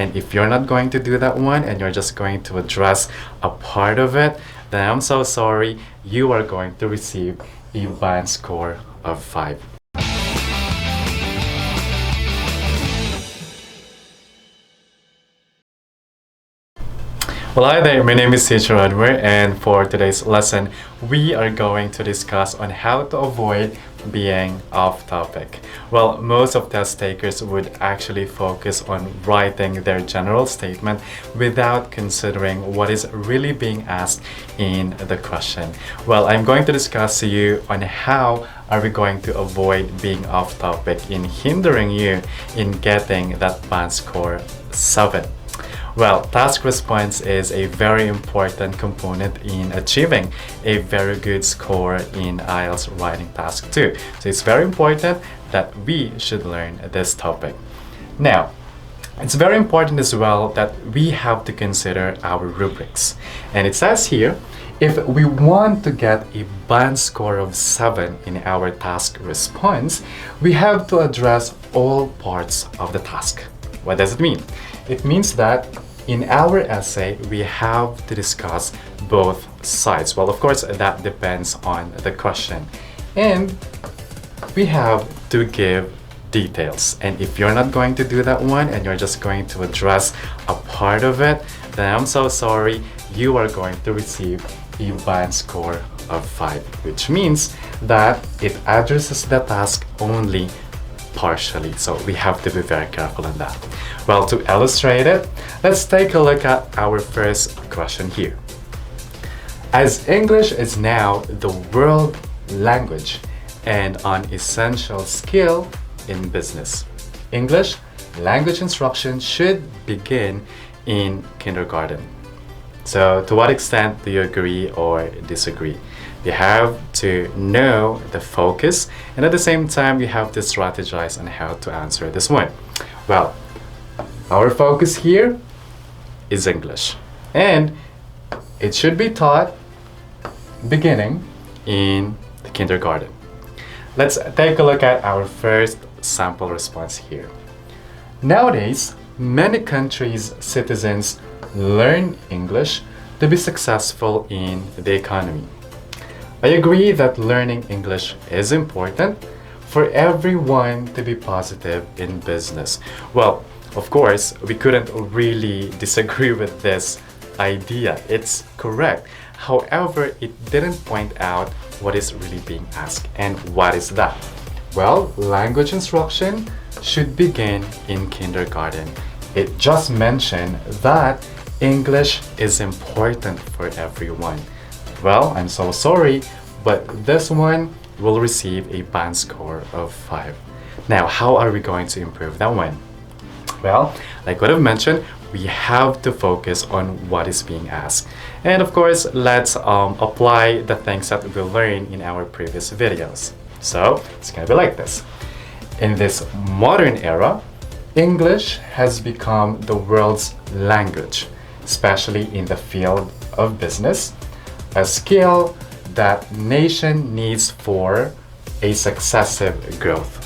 And if you're not going to do that one and you're just going to address a part of it, then I'm so sorry, you are going to receive a band score of 5. Well, hi there, my name is Teacher Edward, and for today's lesson, we are going to discuss on how to avoid being off topic. Well, most of test takers would actually focus on writing their general statement without considering what is really being asked in the question. Well, I'm going to discuss to you on how are we going to avoid being off topic in hindering you in getting that band score 7. Well, task response is a very important component in achieving a very good score in IELTS writing task 2. So it's very important that we should learn this topic. Now, it's very important as well that we have to consider our rubrics. And it says here, if we want to get a band score of 7 in our task response, we have to address all parts of the task. What does it mean? It means that in our essay, we have to discuss both sides. Well, of course, that depends on the question. And we have to give details. And if you're not going to do that one and you're just going to address a part of it, then I'm so sorry, you are going to receive a band score of 5, which means that it addresses the task only partially. So we have to be very careful on that. Well, to illustrate it, let's take a look at our first question here. As English is now the world language and an essential skill in business, English language instruction should begin in kindergarten. So to what extent do you agree or disagree? You have to know the focus, and at the same time you have to strategize on how to answer this one. Well, our focus here is English, and it should be taught beginning in the kindergarten. Let's take a look at our first sample response here. Nowadays, many countries' citizens learn English to be successful in the economy. I agree that learning English is important for everyone to be positive in business. Well, of course, we couldn't really disagree with this idea. It's correct. However, it didn't point out what is really being asked. And what is that? Well, language instruction should begin in kindergarten. It just mentioned that English is important for everyone. Well, I'm so sorry, but this one will receive a band score of 5. Now, how are we going to improve that one? Well, like what I've mentioned, we have to focus on what is being asked. And of course, let's apply the things that we learned in our previous videos. So, it's gonna be like this. In this modern era, English has become the world's language, especially in the field of business, a skill that nation needs for a successive growth.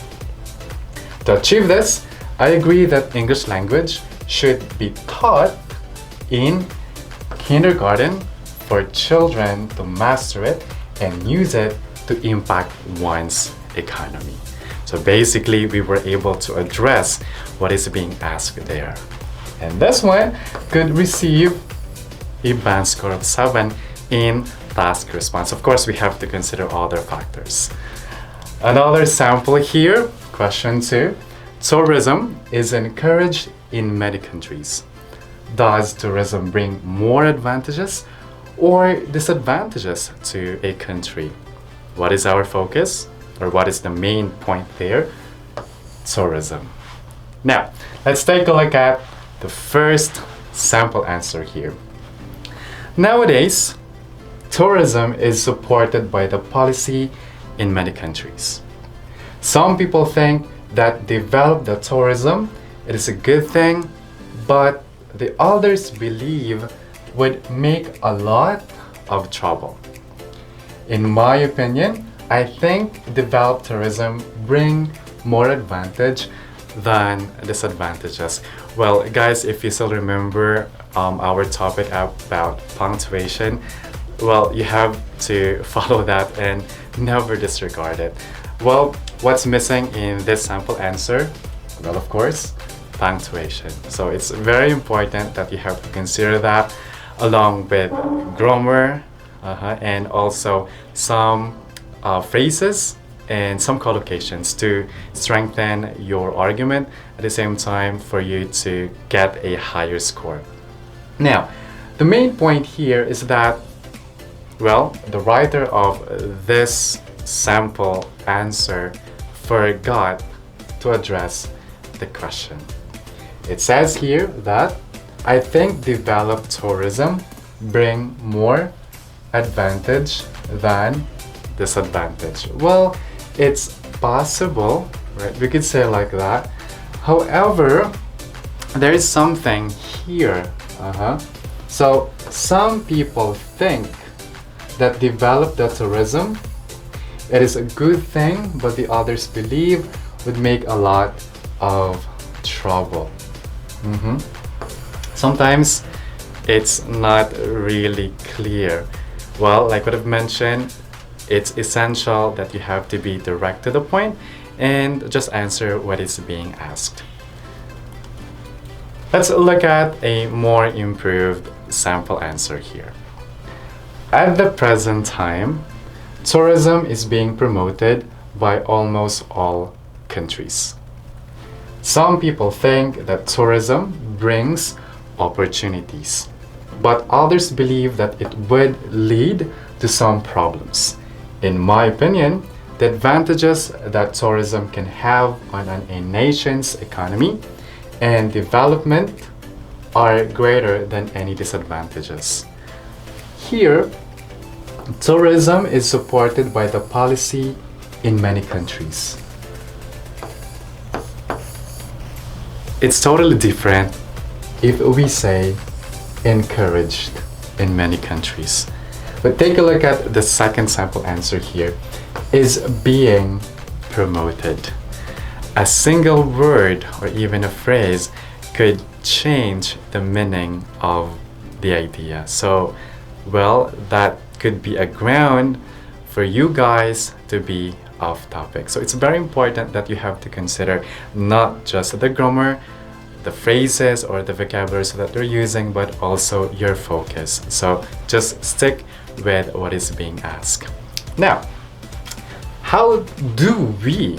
To achieve this, I agree that English language should be taught in kindergarten for children to master it and use it to impact one's economy. So basically, we were able to address what is being asked there. And this one could receive a band score of 7 in task response. Of course, we have to consider other factors. Another sample here, question 2. Tourism is encouraged in many countries. Does tourism bring more advantages or disadvantages to a country? What is our focus? Or what is the main point there? Tourism. Now, let's take a look at the first sample answer here. Nowadays, tourism is supported by the policy in many countries. Some people think that develop the tourism, it is a good thing, but the others believe would make a lot of trouble. In my opinion, I think developed tourism bring more advantage than disadvantages. Well, guys, if you still remember our topic about punctuation, well, you have to follow that and never disregard it. Well, what's missing in this sample answer? Well, of course, punctuation. So it's very important that you have to consider that along with grammar and also some phrases and some collocations to strengthen your argument at the same time for you to get a higher score. Now, the main point here is that, well, the writer of this sample answer forgot to address the question. It says here that I think developed tourism bring more advantage than disadvantage. Well, it's possible, right? We could say like that. However, there is something here. So some people think that developed tourism, it is a good thing, but the others believe would make a lot of trouble. Sometimes it's not really clear. Well, like what I've mentioned, it's essential that you have to be direct to the point and just answer what is being asked. Let's look at a more improved sample answer here. At the present time, tourism is being promoted by almost all countries. Some people think that tourism brings opportunities, but others believe that it would lead to some problems. In my opinion, the advantages that tourism can have on a nation's economy and development are greater than any disadvantages. Here, tourism is supported by the policy in many countries. It's totally different if we say encouraged in many countries. But take a look at the second sample answer here, is being promoted. A single word or even a phrase could change the meaning of the idea. So, well, that could be a ground for you guys to be off topic. So it's very important that you have to consider not just the grammar, the phrases or the vocabularies that you're using, but also your focus. So just stick with what is being asked. Now, how do we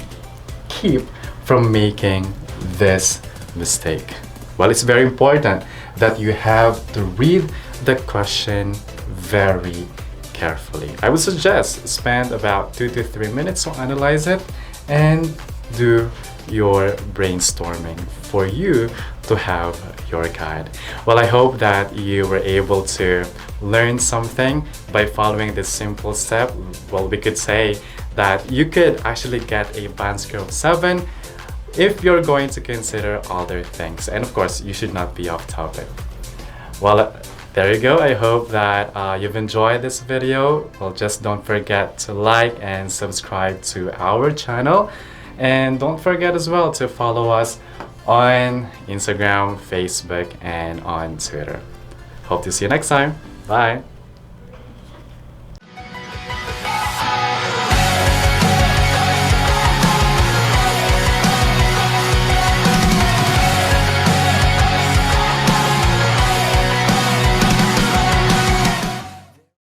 keep from making this mistake? Well, it's very important that you have to read the question very carefully. I would suggest spend about 2 to 3 minutes to analyze it and do your brainstorming for you to have your guide. Well, I hope that you were able to learn something by following this simple step. Well, we could say that you could actually get a band score of 7 if you're going to consider other things. And of course, you should not be off topic. Well, there you go. I hope that you've enjoyed this video. Well, just don't forget to like and subscribe to our channel. And don't forget as well to follow us on Instagram, Facebook, and on Twitter. Hope to see you next time. Bye.